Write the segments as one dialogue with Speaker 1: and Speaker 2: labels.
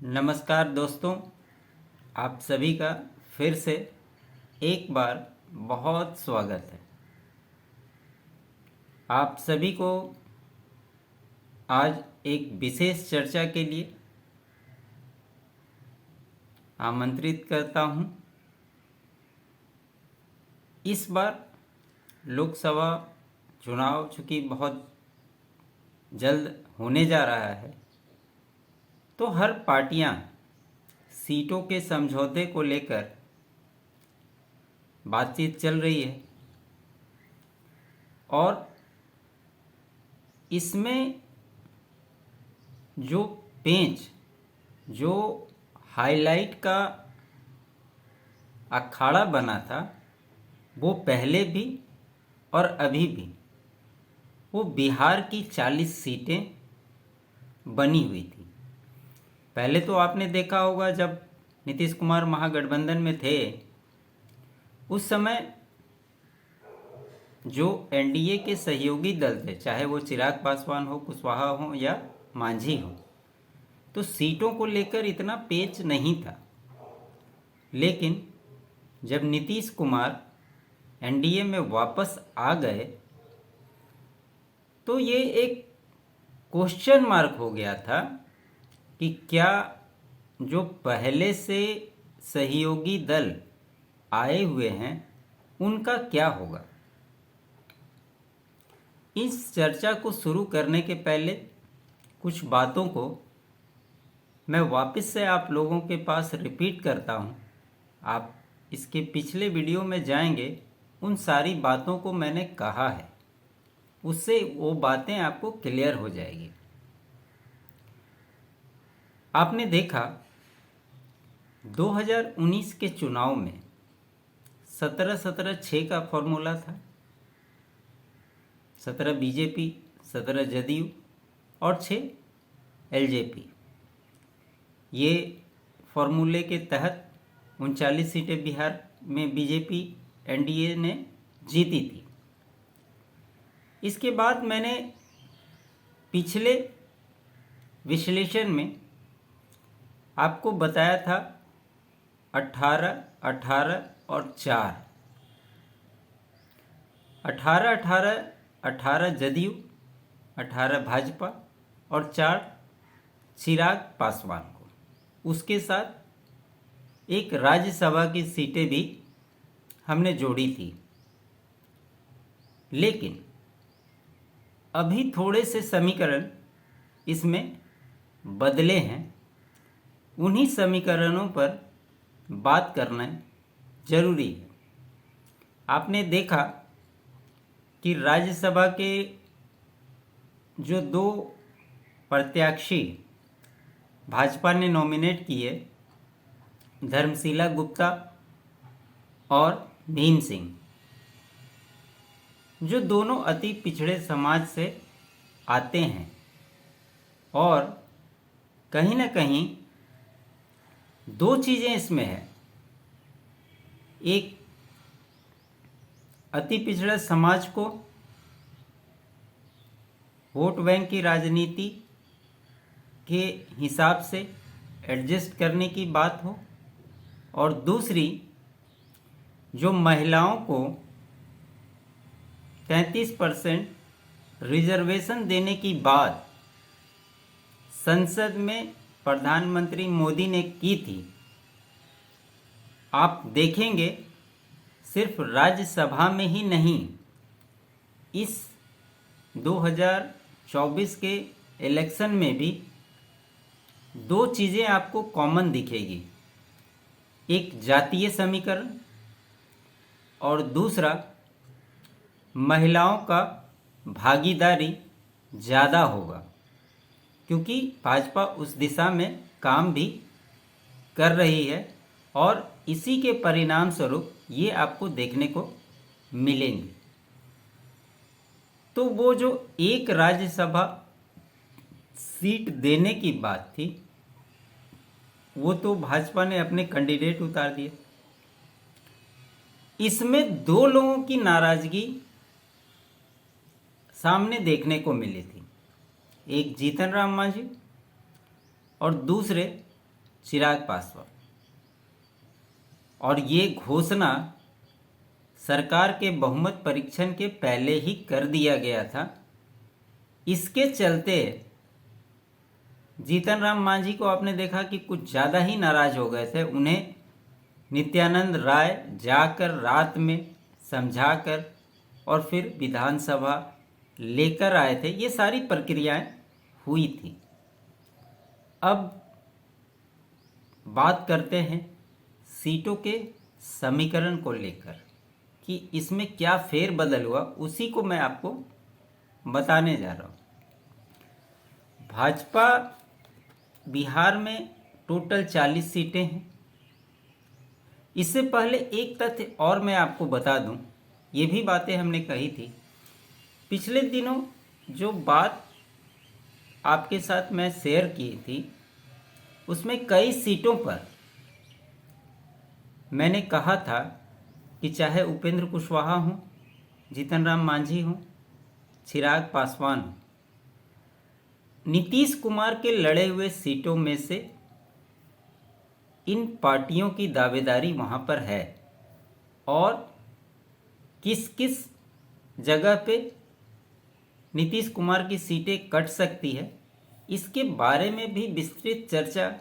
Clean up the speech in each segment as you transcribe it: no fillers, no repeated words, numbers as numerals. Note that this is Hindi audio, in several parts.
Speaker 1: नमस्कार दोस्तों, आप सभी का फिर से एक बार बहुत स्वागत है। आप सभी को आज एक विशेष चर्चा के लिए आमंत्रित करता हूं। इस बार लोकसभा चुनाव चूँकि बहुत जल्द होने जा रहा है, तो हर पार्टियां सीटों के समझौते को लेकर बातचीत चल रही है और इसमें जो पेंच, जो हाईलाइट का अखाड़ा बना था, वो पहले भी और अभी भी वो बिहार की 40 सीटें बनी हुई थी। पहले तो आपने देखा होगा जब नीतीश कुमार महागठबंधन में थे, उस समय जो एनडीए के सहयोगी दल थे, चाहे वो चिराग पासवान हो, कुशवाहा हो या मांझी हो, तो सीटों को लेकर इतना पेच नहीं था। लेकिन जब नीतीश कुमार एनडीए में वापस आ गए तो ये एक क्वेश्चन मार्क हो गया था कि क्या जो पहले से सहयोगी दल आए हुए हैं उनका क्या होगा। इस चर्चा को शुरू करने के पहले कुछ बातों को मैं वापस से आप लोगों के पास रिपीट करता हूं। आप इसके पिछले वीडियो में जाएंगे, उन सारी बातों को मैंने कहा है, उससे वो बातें आपको क्लियर हो जाएगी। आपने देखा 2019 के चुनाव में 17-17-6 का फॉर्मूला था। 17 बीजेपी, 17 जदयू और 6 एलजेपी। ये फॉर्मूले के तहत 39 सीटें बिहार में बीजेपी एनडीए ने जीती थी। इसके बाद मैंने पिछले विश्लेषण में आपको बताया था 18, 18 और 4। 18, 18, 18 जदयू, 18 भाजपा और 4 चिराग पासवान को। उसके साथ एक राज्यसभा की सीटें भी हमने जोड़ी थी। लेकिन अभी थोड़े से समीकरण इसमें बदले हैं। उन्हीं समीकरणों पर बात करना जरूरी है। आपने देखा कि राज्यसभा के जो 2 प्रत्याशी भाजपा ने नॉमिनेट किए, धर्मशिला गुप्ता और भीम सिंह, जो दोनों अति पिछड़े समाज से आते हैं और कहीं ना कहीं 2 चीज़ें इसमें है। एक, अति पिछड़े समाज को वोट बैंक की राजनीति के हिसाब से एडजस्ट करने की बात हो, और दूसरी, जो महिलाओं को 33% रिजर्वेशन देने की बात संसद में प्रधानमंत्री मोदी ने की थी। आप देखेंगे सिर्फ राज्यसभा में ही नहीं, इस 2024 के इलेक्शन में भी 2 चीज़ें आपको कॉमन दिखेगी। एक जातीय समीकरण और दूसरा महिलाओं का भागीदारी ज़्यादा होगा, क्योंकि भाजपा उस दिशा में काम भी कर रही है और इसी के परिणाम स्वरूप ये आपको देखने को मिलेंगे। तो वो जो एक राज्यसभा सीट देने की बात थी, वो तो भाजपा ने अपने कैंडिडेट उतार दिए। इसमें 2 लोगों की नाराजगी सामने देखने को मिली थी। एक जीतन राम मांझी और दूसरे चिराग पासवान। और ये घोषणा सरकार के बहुमत परीक्षण के पहले ही कर दिया गया था। इसके चलते जीतन राम मांझी को आपने देखा कि कुछ ज़्यादा ही नाराज हो गए थे। उन्हें नित्यानंद राय जाकर रात में समझाकर और फिर विधानसभा लेकर आए थे। ये सारी प्रक्रियाएं हुई थी। अब बात करते हैं सीटों के समीकरण को लेकर कि इसमें क्या फेरबदल हुआ, उसी को मैं आपको बताने जा रहा हूँ। भाजपा बिहार में टोटल 40 सीटें हैं। इससे पहले एक तथ्य और मैं आपको बता दूं, ये भी बातें हमने कही थी पिछले दिनों। जो बात आपके साथ मैं शेयर की थी उसमें कई सीटों पर मैंने कहा था कि चाहे उपेंद्र कुशवाहा हों, जीतन राम मांझी हों, चिराग पासवान हों, नीतीश कुमार के लड़े हुए सीटों में से इन पार्टियों की दावेदारी वहाँ पर है और किस किस जगह पे नीतीश कुमार की सीटें कट सकती है, इसके बारे में भी विस्तृत चर्चा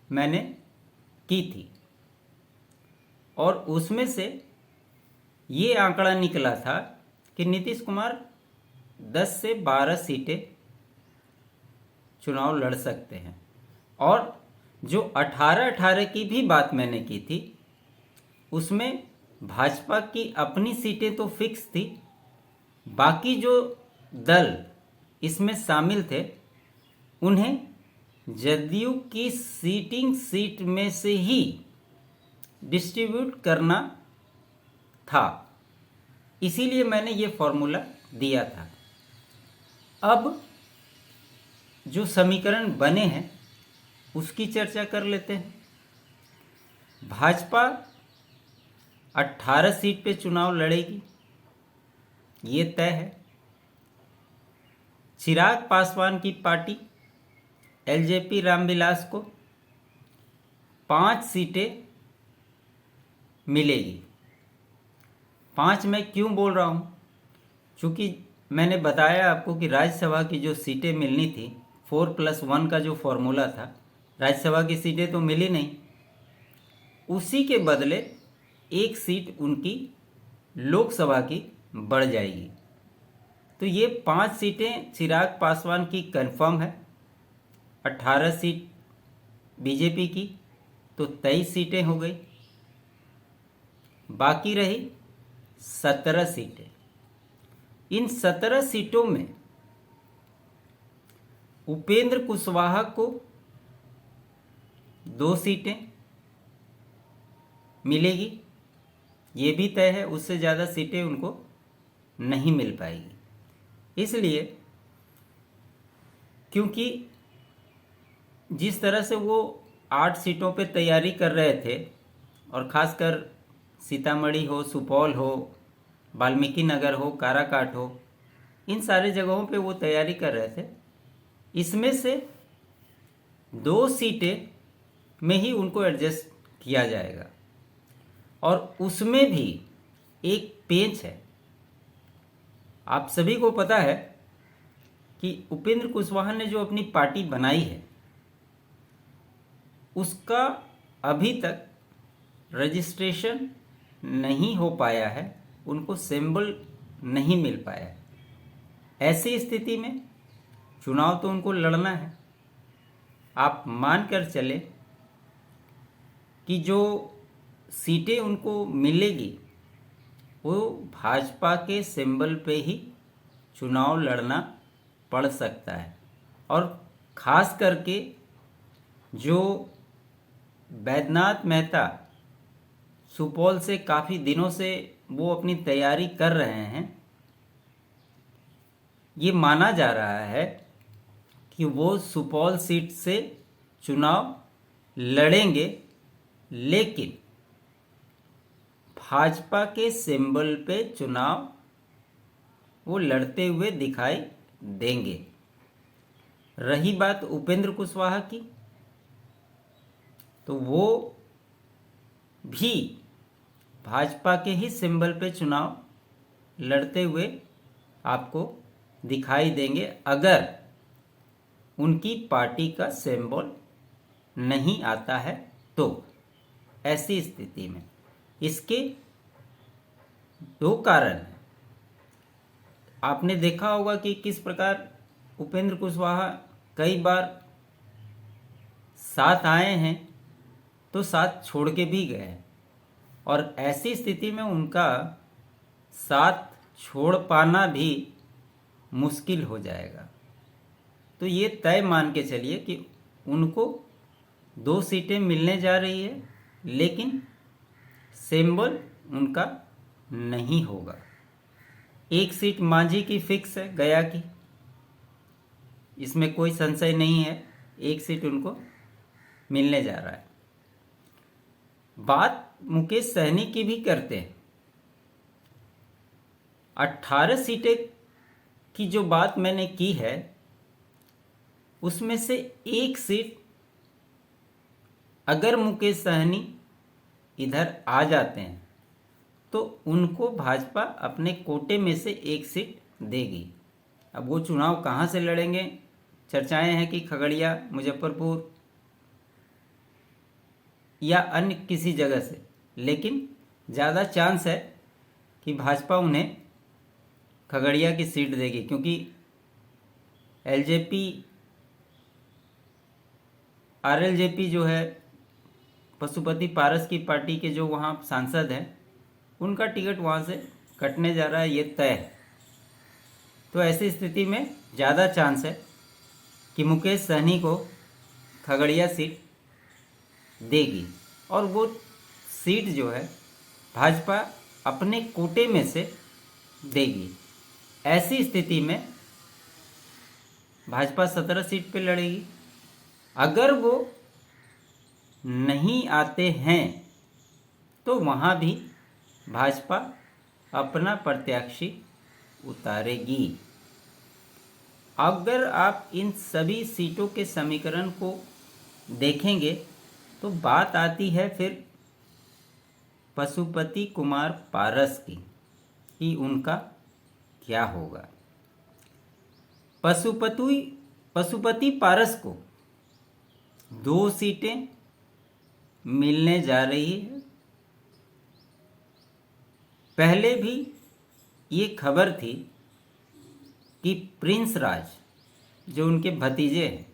Speaker 1: मैंने की थी। और उसमें से ये आंकड़ा निकला था कि नीतीश कुमार 10 से 12 सीटें चुनाव लड़ सकते हैं। और जो 18-18 की भी बात मैंने की थी उसमें भाजपा की अपनी सीटें तो फिक्स थी, बाकी जो दल इसमें शामिल थे उन्हें जदयू की सीटिंग सीट में से ही डिस्ट्रीब्यूट करना था। इसीलिए मैंने ये फॉर्मूला दिया था। अब जो समीकरण बने हैं उसकी चर्चा कर लेते हैं। भाजपा 18 सीट पे चुनाव लड़ेगी, ये तय है। चिराग पासवान की पार्टी एलजेपी रामविलास को 5 सीटें मिलेगी। 5 मैं क्यों बोल रहा हूँ, क्योंकि मैंने बताया आपको कि राज्यसभा की जो सीटें मिलनी थी 4+1 का जो फॉर्मूला था, राज्यसभा की सीटें तो मिली नहीं, उसी के बदले 1 सीट उनकी लोकसभा की बढ़ जाएगी। तो ये 5 सीटें चिराग पासवान की कंफर्म है। 18 सीट बीजेपी की, तो 23 सीटें हो गई। बाकी रही 17 सीटें। इन 17 सीटों में उपेंद्र कुशवाहा को 2 सीटें मिलेगी, ये भी तय है। उससे ज़्यादा सीटें उनको नहीं मिल पाएगी। इसलिए क्योंकि जिस तरह से वो 8 सीटों पे तैयारी कर रहे थे, और ख़ासकर सीतामढ़ी हो, सुपौल हो, वाल्मीकि नगर हो, काराकाट हो, इन सारे जगहों पे वो तैयारी कर रहे थे। इसमें से 2 सीटें में ही उनको एडजस्ट किया जाएगा। और उसमें भी एक पेंच है। आप सभी को पता है कि उपेंद्र कुशवाहा ने जो अपनी पार्टी बनाई है उसका अभी तक रजिस्ट्रेशन नहीं हो पाया है, उनको सिंबल नहीं मिल पाया है। ऐसी स्थिति में चुनाव तो उनको लड़ना है। आप मान कर चले कि जो सीटें उनको मिलेगी वो भाजपा के सिंबल पे ही चुनाव लड़ना पड़ सकता है। और ख़ास करके जो बैद्यनाथ मेहता सुपौल से काफ़ी दिनों से वो अपनी तैयारी कर रहे हैं, ये माना जा रहा है कि वो सुपौल सीट से चुनाव लड़ेंगे, लेकिन भाजपा के सिंबल पे चुनाव वो लड़ते हुए दिखाई देंगे। रही बात उपेंद्र कुशवाहा की, तो वो भी भाजपा के ही सिंबल पे चुनाव लड़ते हुए आपको दिखाई देंगे, अगर उनकी पार्टी का सिंबल नहीं आता है तो। ऐसी स्थिति में इसके दो कारण हैं। आपने देखा होगा कि किस प्रकार उपेंद्र कुशवाहा कई बार साथ आए हैं तो साथ छोड़ के भी गए हैं, और ऐसी स्थिति में उनका साथ छोड़ पाना भी मुश्किल हो जाएगा। तो ये तय मान के चलिए कि उनको 2 सीटें मिलने जा रही है, लेकिन सिंबल उनका नहीं होगा। 1 सीट मांझी की फिक्स है, गया की, इसमें कोई संशय नहीं है, 1 सीट उनको मिलने जा रहा है। बात मुकेश सहनी की भी करते हैं। 18 सीटें की जो बात मैंने की है, उसमें से 1 सीट अगर मुकेश सहनी इधर आ जाते हैं तो उनको भाजपा अपने कोटे में से 1 सीट देगी। अब वो चुनाव कहाँ से लड़ेंगे, चर्चाएं हैं कि खगड़िया, मुजफ्फरपुर या अन्य किसी जगह से, लेकिन ज़्यादा चांस है कि भाजपा उन्हें खगड़िया की सीट देगी, क्योंकि एलजेपी आरएलजेपी जो है, पशुपति पारस की पार्टी के जो वहाँ सांसद हैं, उनका टिकट वहाँ से कटने जा रहा है, ये तय है। तो ऐसी स्थिति में ज़्यादा चांस है कि मुकेश सहनी को खगड़िया सीट देगी, और वो सीट जो है भाजपा अपने कोटे में से देगी। ऐसी स्थिति में भाजपा 17 सीट पे लड़ेगी। अगर वो नहीं आते हैं तो वहाँ भी भाजपा अपना प्रत्याशी उतारेगी। अगर आप इन सभी सीटों के समीकरण को देखेंगे तो बात आती है फिर पशुपति कुमार पारस की, कि उनका क्या होगा। पशुपति पारस को 2 सीटें मिलने जा रही है। पहले भी ये खबर थी कि प्रिंस राज, जो उनके भतीजे हैं,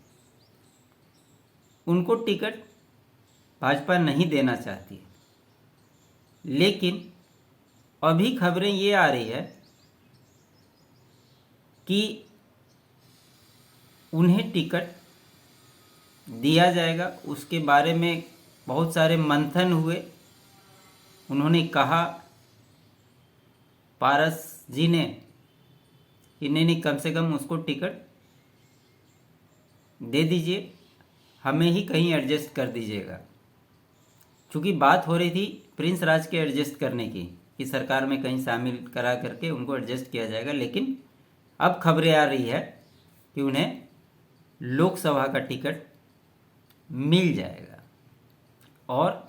Speaker 1: उनको टिकट भाजपा नहीं देना चाहती है, लेकिन अभी खबरें ये आ रही है कि उन्हें टिकट दिया जाएगा। उसके बारे में बहुत सारे मंथन हुए। उन्होंने कहा, पारस जी ने, कि नहीं, कम से कम उसको टिकट दे दीजिए, हमें ही कहीं एडजस्ट कर दीजिएगा। चूँकि बात हो रही थी प्रिंस राज के एडजस्ट करने की, कि सरकार में कहीं शामिल करा करके उनको एडजस्ट किया जाएगा, लेकिन अब खबरें आ रही है कि उन्हें लोकसभा का टिकट मिल जाएगा। और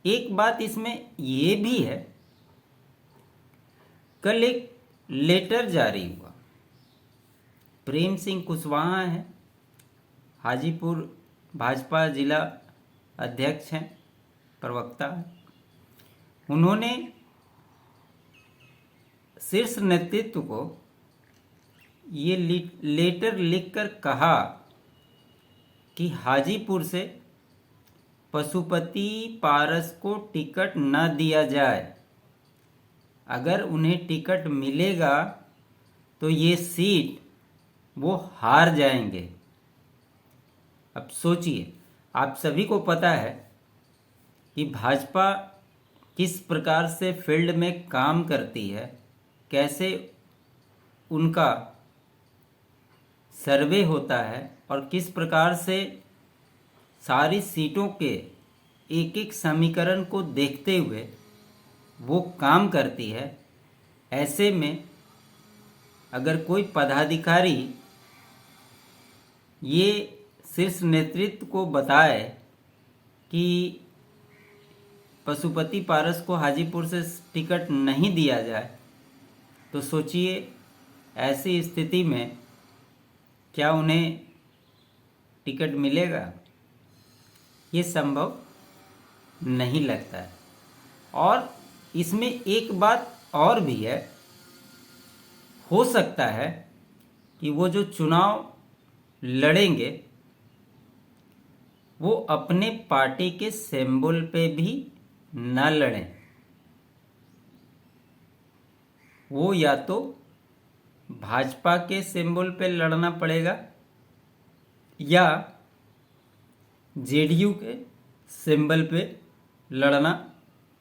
Speaker 1: एक बात इसमें ये भी है, कल एक लेटर जारी हुआ। प्रेम सिंह कुशवाहा हैं, हाजीपुर भाजपा जिला अध्यक्ष हैं, प्रवक्ता हैं। उन्होंने शीर्ष नेतृत्व को ये लेटर लिखकर कहा कि हाजीपुर से पशुपति पारस को टिकट न दिया जाए। अगर उन्हें टिकट मिलेगा तो ये सीट वो हार जाएंगे। अब सोचिए, आप सभी को पता है कि भाजपा किस प्रकार से फील्ड में काम करती है, कैसे उनका सर्वे होता है, और किस प्रकार से सारी सीटों के एक एक समीकरण को देखते हुए वो काम करती है। ऐसे में अगर कोई पदाधिकारी ये शीर्ष नेतृत्व को बताए कि पशुपति पारस को हाजीपुर से टिकट नहीं दिया जाए, तो सोचिए ऐसी स्थिति में क्या उन्हें टिकट मिलेगा? ये संभव नहीं लगता है। और इसमें एक बात और भी है, हो सकता है कि वो जो चुनाव लड़ेंगे वो अपने पार्टी के सिंबल पे भी न लड़ें। वो या तो भाजपा के सिंबल पे लड़ना पड़ेगा या जेडीयू के सिंबल पे लड़ना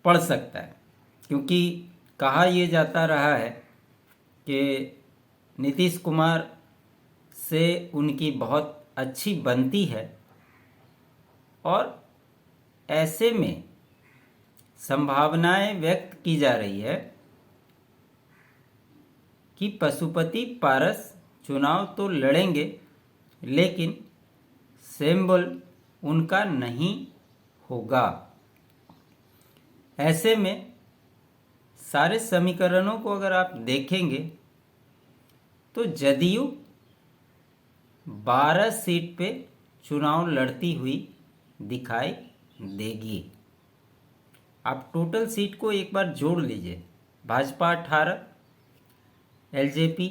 Speaker 1: पड़ सकता है, क्योंकि कहा यह जाता रहा है कि नीतीश कुमार से उनकी बहुत अच्छी बनती है और ऐसे में संभावनाएं व्यक्त की जा रही है कि पशुपति पारस चुनाव तो लड़ेंगे लेकिन सिंबल उनका नहीं होगा। ऐसे में सारे समीकरणों को अगर आप देखेंगे तो जदयू 12 सीट पे चुनाव लड़ती हुई दिखाई देगी। आप टोटल सीट को एक बार जोड़ लीजिए, भाजपा 18, एलजेपी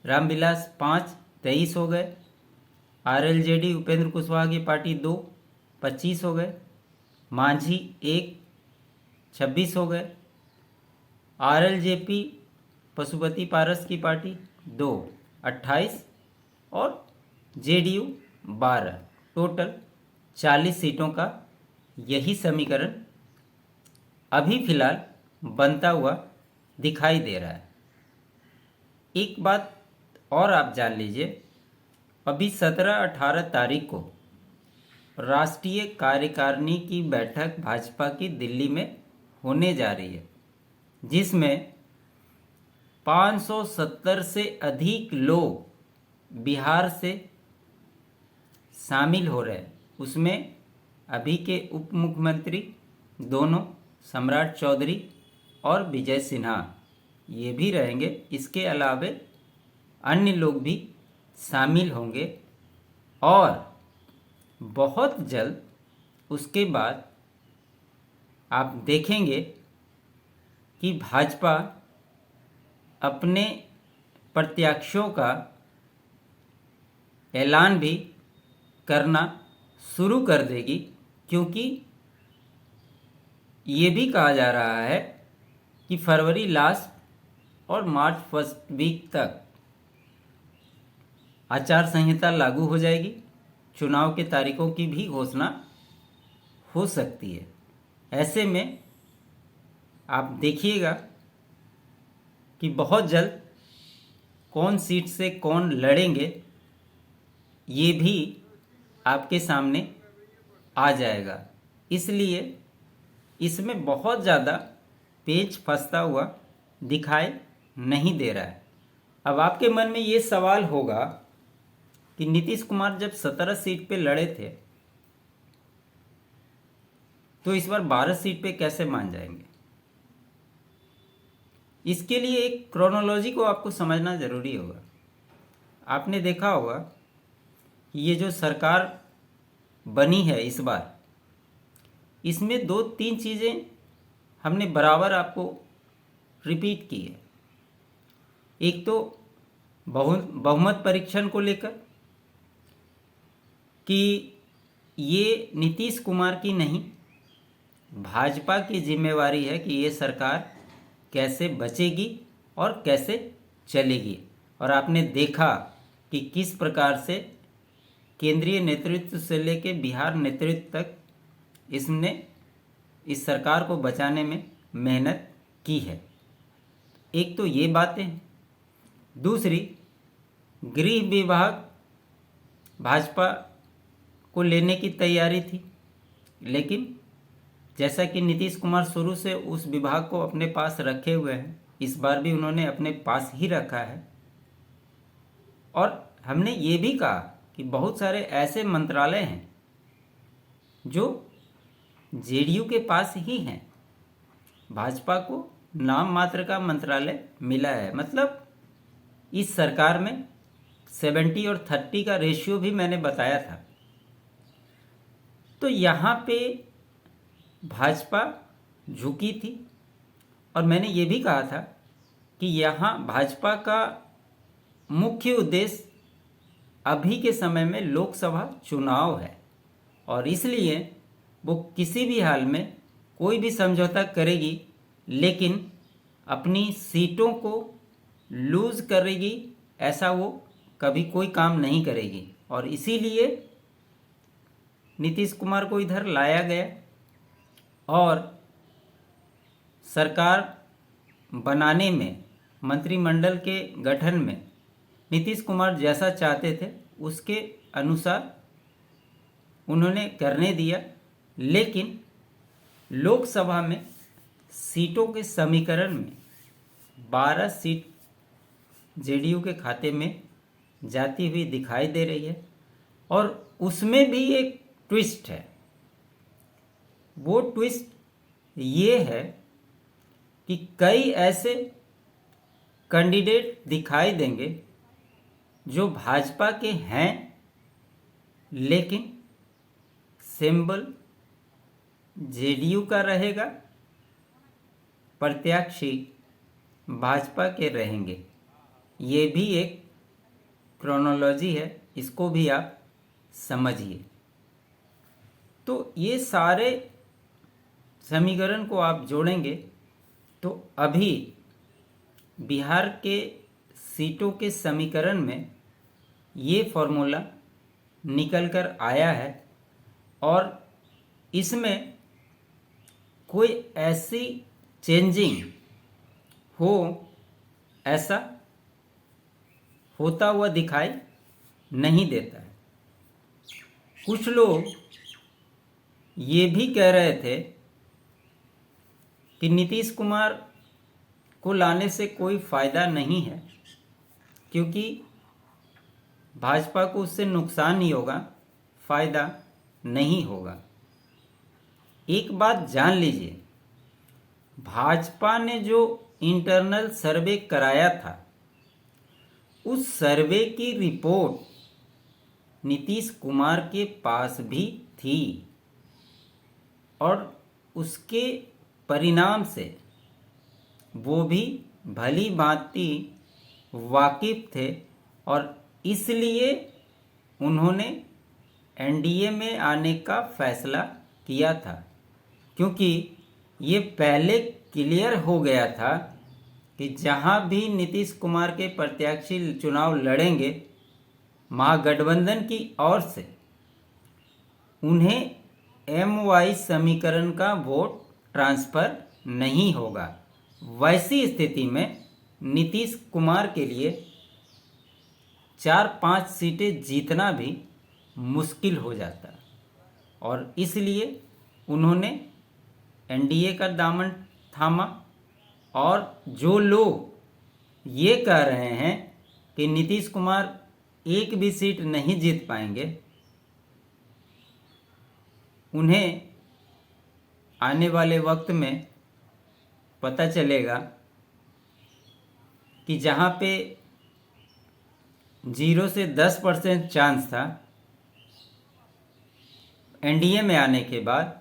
Speaker 1: रामविलास 5, 23 हो गए, आरएलजेडी उपेंद्र कुशवाहा की पार्टी 2, 25 हो गए, मांझी 1, 26 हो गए, आरएलजेपी पशुपति पारस की पार्टी 2, 28 और जेडीयू 12, टोटल 40 सीटों का यही समीकरण अभी फिलहाल बनता हुआ दिखाई दे रहा है। एक बात और आप जान लीजिए, अभी 17-18 तारीख को राष्ट्रीय कार्यकारिणी की बैठक भाजपा की दिल्ली में होने जा रही है, जिसमें 570 से अधिक लोग बिहार से शामिल हो रहे हैं। उसमें अभी के उप मुख्यमंत्री दोनों सम्राट चौधरी और विजय सिन्हा ये भी रहेंगे। इसके अलावे अन्य लोग भी शामिल होंगे और बहुत जल्द उसके बाद आप देखेंगे कि भाजपा अपने प्रत्याशियों का ऐलान भी करना शुरू कर देगी, क्योंकि ये भी कहा जा रहा है कि फरवरी लास्ट और मार्च फर्स्ट वीक तक आचार संहिता लागू हो जाएगी, चुनाव के तारीखों की भी घोषणा हो सकती है। ऐसे में आप देखिएगा कि बहुत जल्द कौन सीट से कौन लड़ेंगे ये भी आपके सामने आ जाएगा। इसलिए इसमें बहुत ज़्यादा पेच फंसता हुआ दिखाई नहीं दे रहा है। अब आपके मन में ये सवाल होगा कि नीतीश कुमार जब 17 सीट पे लड़े थे तो इस बार 12 सीट पे कैसे मान जाएंगे? इसके लिए एक क्रोनोलॉजी को आपको समझना ज़रूरी होगा। आपने देखा होगा कि ये जो सरकार बनी है इस बार, इसमें 2-3 चीज़ें हमने बराबर आपको रिपीट की है। एक तो बहुमत परीक्षण को लेकर कि ये नीतीश कुमार की नहीं, भाजपा की जिम्मेवारी है कि ये सरकार कैसे बचेगी और कैसे चलेगी। और आपने देखा कि किस प्रकार से केंद्रीय नेतृत्व से लेकर बिहार नेतृत्व तक इसने इस सरकार को बचाने में मेहनत की है। एक तो ये बातें हैं। दूसरी, गृह विभाग भाजपा को लेने की तैयारी थी, लेकिन जैसा कि नीतीश कुमार शुरू से उस विभाग को अपने पास रखे हुए हैं, इस बार भी उन्होंने अपने पास ही रखा है। और हमने ये भी कहा कि बहुत सारे ऐसे मंत्रालय हैं जो जेडीयू के पास ही हैं। भाजपा को नाम मात्र का मंत्रालय मिला है। मतलब इस सरकार में 70 और 30 का रेशियो भी मैंने बताया था। तो यहाँ पे भाजपा झुकी थी और मैंने ये भी कहा था कि यहाँ भाजपा का मुख्य उद्देश्य अभी के समय में लोकसभा चुनाव है और इसलिए वो किसी भी हाल में कोई भी समझौता करेगी, लेकिन अपनी सीटों को लूज़ करेगी ऐसा वो कभी कोई काम नहीं करेगी। और इसीलिए नीतीश कुमार को इधर लाया गया और सरकार बनाने में, मंत्रिमंडल के गठन में नीतीश कुमार जैसा चाहते थे उसके अनुसार उन्होंने करने दिया। लेकिन लोकसभा में सीटों के समीकरण में 12 सीट जेडीयू के खाते में जाती हुई दिखाई दे रही है और उसमें भी एक ट्विस्ट है। वो ट्विस्ट ये है कि कई ऐसे कैंडिडेट दिखाई देंगे जो भाजपा के हैं, लेकिन सिंबल जेडीयू का रहेगा, प्रत्याशी भाजपा के रहेंगे। ये भी एक क्रोनोलॉजी है, इसको भी आप समझिए। तो ये सारे समीकरण को आप जोड़ेंगे तो अभी बिहार के सीटों के समीकरण में ये फॉर्मूला निकल कर आया है और इसमें कोई ऐसी चेंजिंग हो ऐसा होता हुआ दिखाई नहीं देता है। कुछ लोग ये भी कह रहे थे कि नीतीश कुमार को लाने से कोई फ़ायदा नहीं है क्योंकि भाजपा को उससे नुकसान ही होगा, फ़ायदा नहीं होगा। एक बात जान लीजिए, भाजपा ने जो इंटरनल सर्वे कराया था उस सर्वे की रिपोर्ट नीतीश कुमार के पास भी थी और उसके परिणाम से वो भी भली भांति वाकिफ थे और इसलिए उन्होंने एनडीए में आने का फैसला किया था, क्योंकि ये पहले क्लियर हो गया था कि जहां भी नीतीश कुमार के प्रत्याशी चुनाव लड़ेंगे महागठबंधन की ओर से उन्हें MY समीकरण का वोट ट्रांसफ़र नहीं होगा। वैसी स्थिति में नीतीश कुमार के लिए 4-5 सीटें जीतना भी मुश्किल हो जाता और इसलिए उन्होंने एनडीए का दामन थामा। और जो लोग ये कह रहे हैं कि नीतीश कुमार एक भी सीट नहीं जीत पाएंगे, उन्हें आने वाले वक्त में पता चलेगा कि जहाँ पे 0 से 10% चांस था, एनडीए में आने के बाद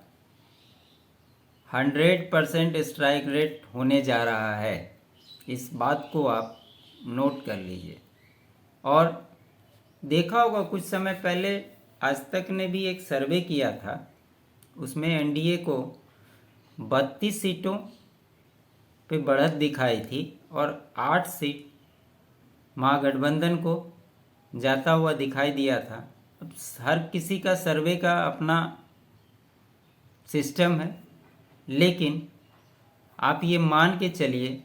Speaker 1: 100% स्ट्राइक रेट होने जा रहा है। इस बात को आप नोट कर लीजिए। और देखा होगा कुछ समय पहले आज तक ने भी एक सर्वे किया था, उसमें एनडीए को 32 सीटों पे बढ़त दिखाई थी और 8 सीट महागठबंधन को जाता हुआ दिखाई दिया था। अब हर किसी का सर्वे का अपना सिस्टम है, लेकिन आप ये मान के चलिए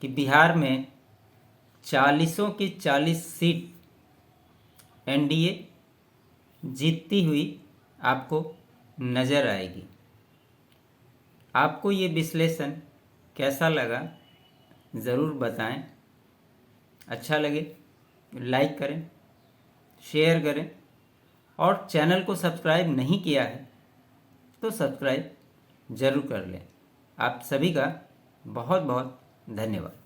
Speaker 1: कि बिहार में 40 की 40 सीट एनडीए जीतती हुई आपको नज़र आएगी। आपको ये विश्लेषण कैसा लगा ज़रूर बताएं। अच्छा लगे लाइक करें, शेयर करें और चैनल को सब्सक्राइब नहीं किया है तो सब्सक्राइब ज़रूर कर लें। आप सभी का बहुत बहुत धन्यवाद।